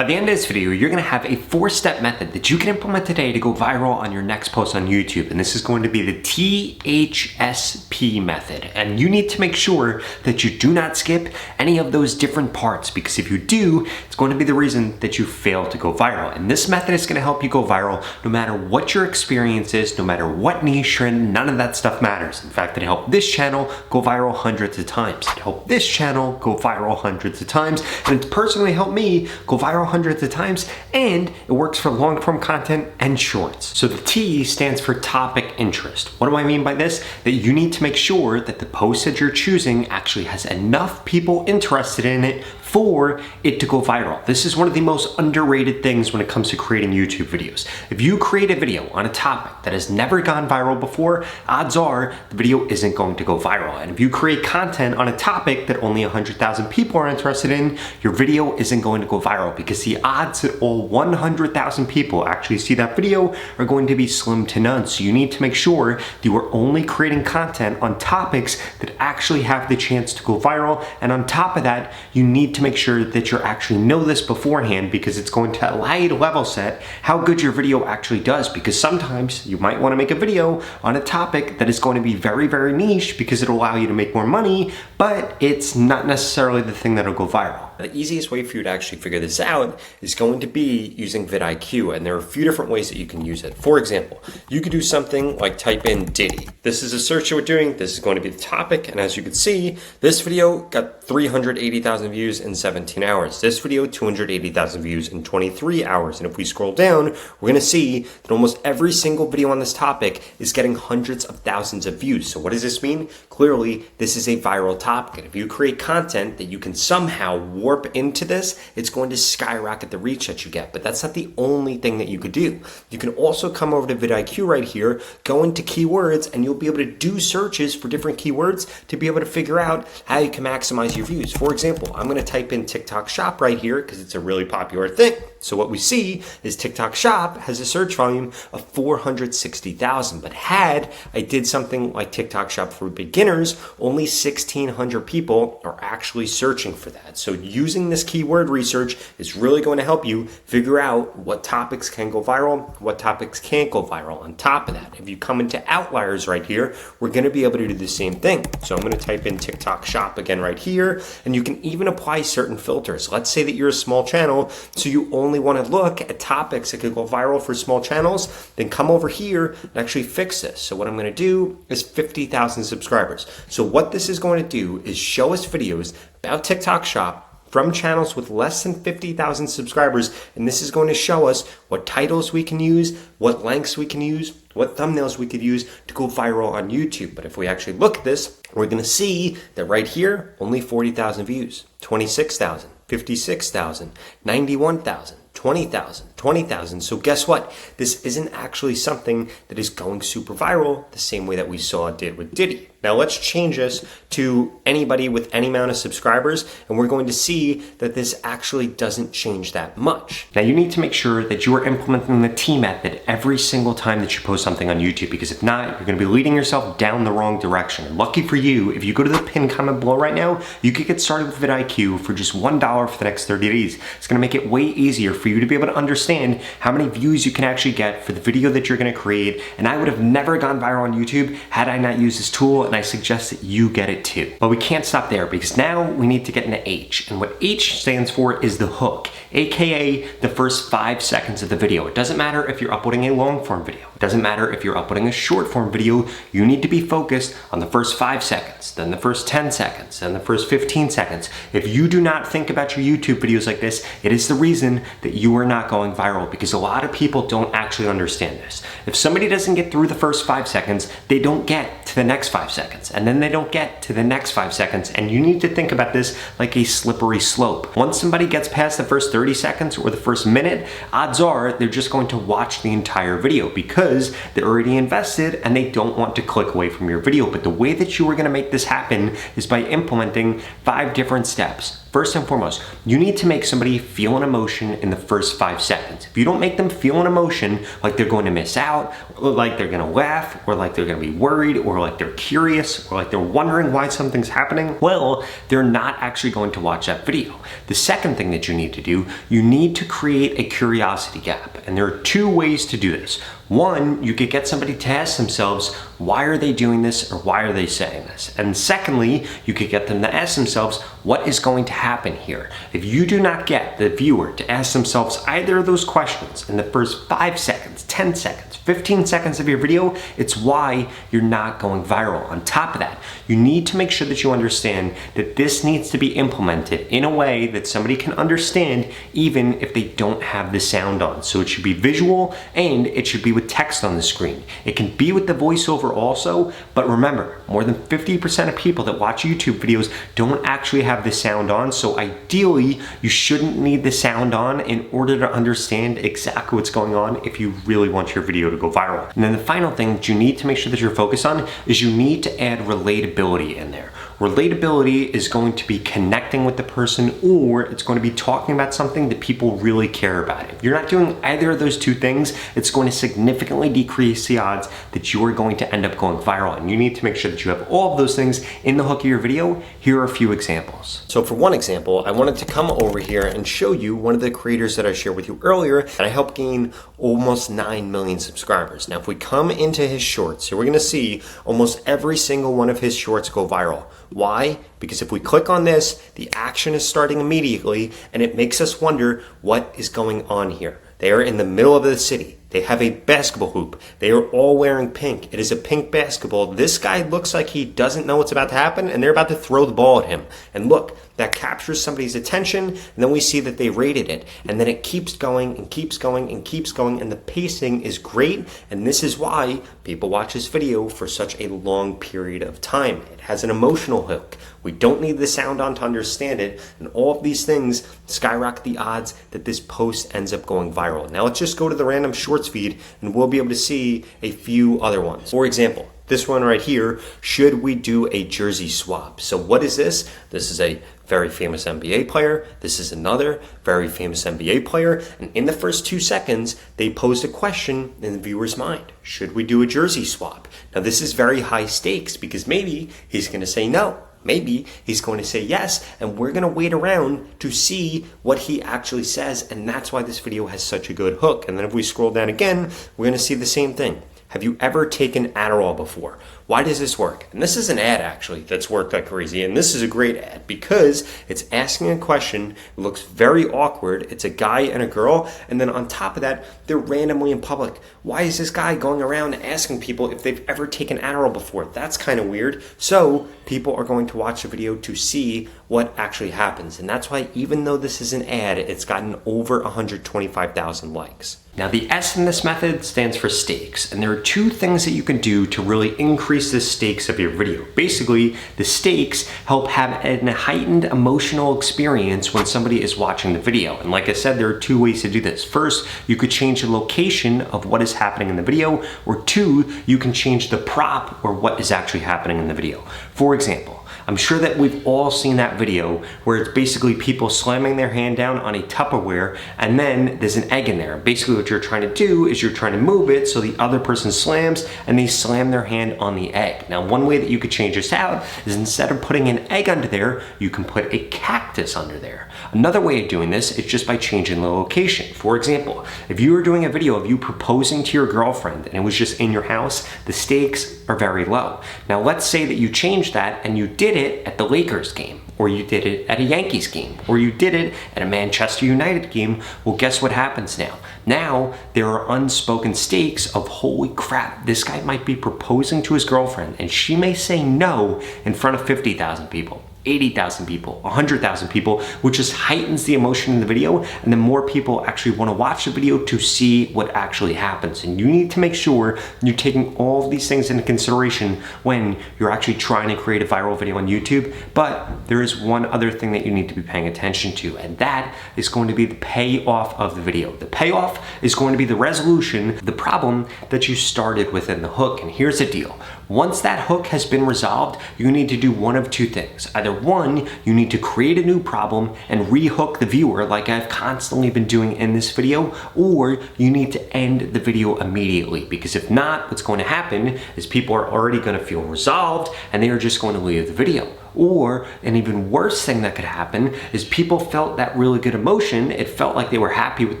By the end of this video, you're gonna have a 4-step method that you can implement today to go viral on your next post on YouTube. And this is going to be the THSP method. And you need to make sure that you do not skip any of those different parts, because if you do, it's going to be the reason that you fail to go viral. And this method is gonna help you go viral no matter what your experience is, no matter what niche you're in, none of that stuff matters. In fact, it helped this channel go viral hundreds of times. It helped this channel go viral hundreds of times. And it's personally helped me go viral hundreds of times, and it works for long form content and shorts. So the T stands for topic interest. What do I mean by this? That you need to make sure that the post that you're choosing actually has enough people interested in it for it to go viral. This is one of the most underrated things when it comes to creating YouTube videos. If you create a video on a topic that has never gone viral before, odds are the video isn't going to go viral. And if you create content on a topic that only 100,000 people are interested in, your video isn't going to go viral, because the odds that all 100,000 people actually see that video are going to be slim to none. So you need to make sure that you are only creating content on topics that actually have the chance to go viral. And on top of that, you need to make sure that you actually know this beforehand, because it's going to allow you to level set how good your video actually does. Because sometimes you might want to make a video on a topic that is going to be very, very niche because it'll allow you to make more money, but it's not necessarily the thing that'll go viral. The easiest way for you to actually figure this out is going to be using VidIQ, and there are a few different ways that you can use it. For example, you could do something like type in Diddy. This is a search that we're doing. This is going to be the topic, and as you can see, this video got 380,000 views in 17 hours. This video, 280,000 views in 23 hours. And if we scroll down, we're gonna see that almost every single video on this topic is getting hundreds of thousands of views. So what does this mean? Clearly, this is a viral topic. And if you create content that you can somehow warp into this, it's going to skyrocket the reach that you get. But that's not the only thing that you could do. You can also come over to VidIQ right here, go into keywords, and you'll be able to do searches for different keywords to be able to figure out how you can maximize your views. For example, I'm gonna type in TikTok shop right here because it's a really popular thing. So what we see is TikTok shop has a search volume of 460,000, but had I did something like TikTok shop for beginners, only 1,600 people are actually searching for that. So using this keyword research is really going to help you figure out what topics can go viral, what topics can't go viral. On top of that, if you come into outliers right here, we're going to be able to do the same thing. So I'm going to type in TikTok shop again right here, and you can even apply certain filters. Let's say that you're a small channel, so you only want to look at topics that could go viral for small channels, then come over here and actually fix this. So what I'm going to do is 50,000 subscribers. So what this is going to do is show us videos about TikTok shop from channels with less than 50,000 subscribers, and this is going to show us what titles we can use, what lengths we can use, what thumbnails we could use to go viral on YouTube. But if we actually look at this, we're going to see that right here, only 40,000 views, 26,000, 56,000, 91,000, 20,000. So guess what? This isn't actually something that is going super viral the same way that we saw it did with Diddy. Now let's change this to anybody with any amount of subscribers, and we're going to see that this actually doesn't change that much. Now you need to make sure that you are implementing the T method every single time that you post something on YouTube, because if not, you're going to be leading yourself down the wrong direction. And lucky for you, if you go to the pinned comment below right now, you could get started with VidIQ for just $1 for the next 30 days. It's going to make it way easier for you to be able to understand how many views you can actually get for the video that you're going to create. And I would have never gone viral on YouTube had I not used this tool, and I suggest that you get it too. But we can't stop there, because now we need to get into H. And what H stands for is the hook, aka the first 5 seconds of the video. It doesn't matter if you're uploading a long form video. It doesn't matter if you're uploading a short form video. You need to be focused on the first 5 seconds, then the first 10 seconds, then the first 15 seconds. If you do not think about your YouTube videos like this, it is the reason that you are not going viral, because a lot of people don't actually understand this. If somebody doesn't get through the first 5 seconds, they don't get to the next 5 seconds, and then they don't get to the next 5 seconds. And you need to think about this like a slippery slope. Once somebody gets past the first 30 seconds or the first minute, odds are they're just going to watch the entire video because they're already invested and they don't want to click away from your video. But the way that you are going to make this happen is by implementing 5 different steps. First and foremost, you need to make somebody feel an emotion in the first 5 seconds. If you don't make them feel an emotion, like they're going to miss out, or like they're gonna laugh, or like they're gonna be worried, or like they're curious, or like they're wondering why something's happening, well, they're not actually going to watch that video. The second thing that you need to do, you need to create a curiosity gap. And there are 2 ways to do this. One, you could get somebody to ask themselves, why are they doing this, or why are they saying this? And secondly, you could get them to ask themselves, what is going to happen here? If you do not get the viewer to ask themselves either of those questions in the first 5 seconds, 10 seconds, 15 seconds of your video, it's why you're not going viral. On top of that, you need to make sure that you understand that this needs to be implemented in a way that somebody can understand even if they don't have the sound on. So it should be visual and it should be with text on the screen. It can be with the voiceover also, but remember, more than 50% of people that watch YouTube videos don't actually have the sound on, so ideally, you shouldn't need the sound on in order to understand exactly what's going on if you really want your video to go viral. And then the final thing that you need to make sure that you're focused on is you need to add relatability in there. Relatability is going to be connecting with the person, or it's going to be talking about something that people really care about. If you're not doing either of those 2 things, it's going to significantly decrease the odds that you're going to end up going viral. And you need to make sure that you have all of those things in the hook of your video. Here are a few examples. So for one example, I wanted to come over here and show you one of the creators that I shared with you earlier, and I helped gain almost 9 million subscribers. Now, if we come into his shorts, here we're going to see almost every single one of his shorts go viral. Why? Because if we click on this, the action is starting immediately, and it makes us wonder what is going on here. They are in the middle of the city. They have a basketball hoop. They are all wearing pink. It is a pink basketball. This guy looks like he doesn't know what's about to happen, and they're about to throw the ball at him. And look, that captures somebody's attention, and then we see that they rated it. And then it keeps going and keeps going and keeps going, and the pacing is great. And this is why people watch this video for such a long period of time. It has an emotional hook. We don't need the sound on to understand it, and all of these things skyrocket the odds that this post ends up going viral. Now let's just go to the random shorts feed, and we'll be able to see a few other ones. For example, this one right here, should we do a jersey swap? So what is this? This is a very famous NBA player. This is another very famous NBA player. And in the first 2 seconds, they posed a question in the viewer's mind. Should we do a jersey swap? Now this is very high stakes because maybe he's going to say no. Maybe he's going to say yes, and we're going to wait around to see what he actually says, and that's why this video has such a good hook. And then if we scroll down again, we're going to see the same thing. Have you ever taken Adderall before? Why does this work? And this is an ad actually that's worked like crazy, and this is a great ad because it's asking a question, it looks very awkward, it's a guy and a girl, and then on top of that, they're randomly in public. Why is this guy going around asking people if they've ever taken Adderall before? That's kind of weird. So people are going to watch the video to see what actually happens, and that's why even though this is an ad, it's gotten over 125,000 likes. Now the S in this method stands for stakes, and there are 2 things that you can do to really increase the stakes of your video. Basically, the stakes help have a heightened emotional experience when somebody is watching the video. And like I said, there are 2 ways to do this. First, you could change the location of what is happening in the video, or 2, you can change the prop or what is actually happening in the video. For example, I'm sure that we've all seen that video where it's basically people slamming their hand down on a Tupperware and then there's an egg in there. Basically what you're trying to do is you're trying to move it so the other person slams and they slam their hand on the egg. Now one way that you could change this out is instead of putting an egg under there, you can put a cactus under there. Another way of doing this is just by changing the location. For example, if you were doing a video of you proposing to your girlfriend and it was just in your house, the stakes are very low. Now let's say that you changed that and you did it at the Lakers game, or you did it at a Yankees game, or you did it at a Manchester United game. Well, guess what happens now? Now there are unspoken stakes of holy crap, this guy might be proposing to his girlfriend and she may say no in front of 50,000 people. 80,000 people, 100,000 people, which just heightens the emotion in the video, and then more people actually want to watch the video to see what actually happens. And you need to make sure you're taking all of these things into consideration when you're actually trying to create a viral video on YouTube. But there is one other thing that you need to be paying attention to, and that is going to be the payoff of the video. The payoff is going to be the resolution of the problem that you started within the hook. And here's the deal. Once that hook has been resolved, you need to do one of 2 things. Either Either one, you need to create a new problem and rehook the viewer like I've constantly been doing in this video, or you need to end the video immediately, because if not, what's going to happen is people are already going to feel resolved and they are just going to leave the video. Or an even worse thing that could happen is people felt that really good emotion. It felt like they were happy with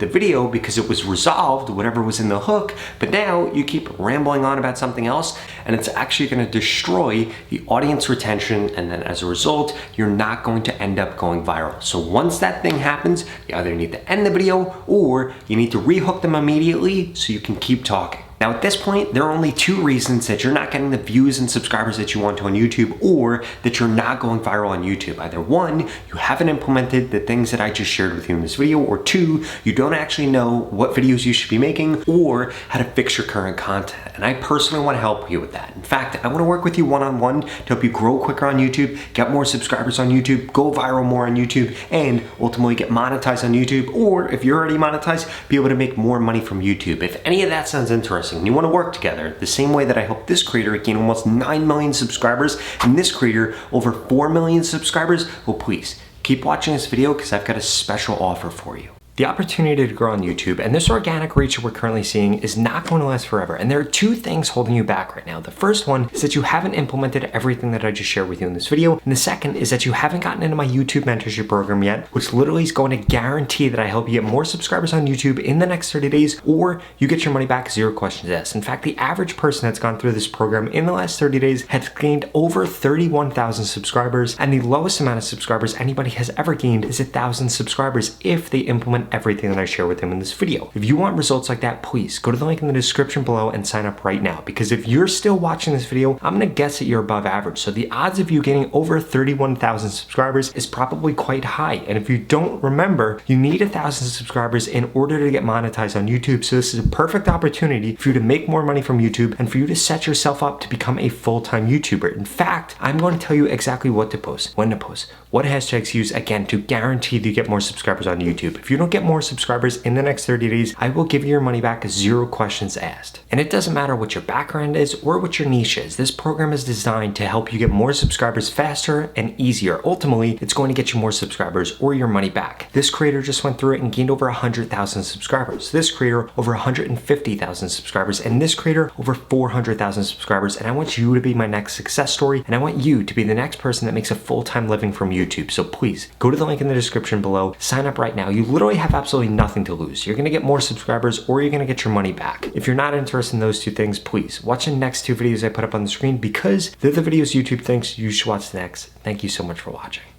the video because it was resolved, whatever was in the hook, but now you keep rambling on about something else and it's actually going to destroy the audience retention, and then as a result, you're not going to end up going viral. So once that thing happens, you either need to end the video or you need to rehook them immediately so you can keep talking. Now at this point, there are only two reasons that you're not getting the views and subscribers that you want to on YouTube, or that you're not going viral on YouTube. Either one, you haven't implemented the things that I just shared with you in this video, or two, you don't actually know what videos you should be making or how to fix your current content. And I personally want to help you with that. In fact, I want to work with you one-on-one to help you grow quicker on YouTube, get more subscribers on YouTube, go viral more on YouTube, and ultimately get monetized on YouTube, or if you're already monetized, be able to make more money from YouTube. If any of that sounds interesting, and you want to work together the same way that I helped this creator gain almost 9 million subscribers and this creator over 4 million subscribers, well, please keep watching this video because I've got a special offer for you. The opportunity to grow on YouTube and this organic reach that we're currently seeing is not going to last forever. And there are two things holding you back right now. The first one is that you haven't implemented everything that I just shared with you in this video. And the second is that you haven't gotten into my YouTube mentorship program yet, which literally is going to guarantee that I help you get more subscribers on YouTube in the next 30 days, or you get your money back, 0 questions asked. In fact, the average person that's gone through this program in the last 30 days has gained over 31,000 subscribers. And the lowest amount of subscribers anybody has ever gained is 1,000 subscribers if they implement everything that I share with them in this video. If you want results like that, please go to the link in the description below and sign up right now, because if you're still watching this video, I'm gonna guess that you're above average. So the odds of you getting over 31,000 subscribers is probably quite high. And if you don't remember, you need 1,000 subscribers in order to get monetized on YouTube. So this is a perfect opportunity for you to make more money from YouTube and for you to set yourself up to become a full-time YouTuber. In fact, I'm going to tell you exactly what to post, when to post, what hashtags use, again, to guarantee that you get more subscribers on YouTube. If you don't get more subscribers in the next 30 days, I will give you your money back, 0 questions asked. And it doesn't matter what your background is or what your niche is. This program is designed to help you get more subscribers faster and easier. Ultimately, it's going to get you more subscribers or your money back. This creator just went through it and gained over 100,000 subscribers. This creator over 150,000 subscribers, and this creator over 400,000 subscribers. And I want you to be my next success story, and I want you to be the next person that makes a full-time living from YouTube. So please go to the link in the description below, sign up right now. You literally have absolutely nothing to lose. You're gonna get more subscribers or you're gonna get your money back. If you're not interested in those two things, please watch the next 2 videos I put up on the screen, because they're the videos YouTube thinks you should watch next. Thank you so much for watching.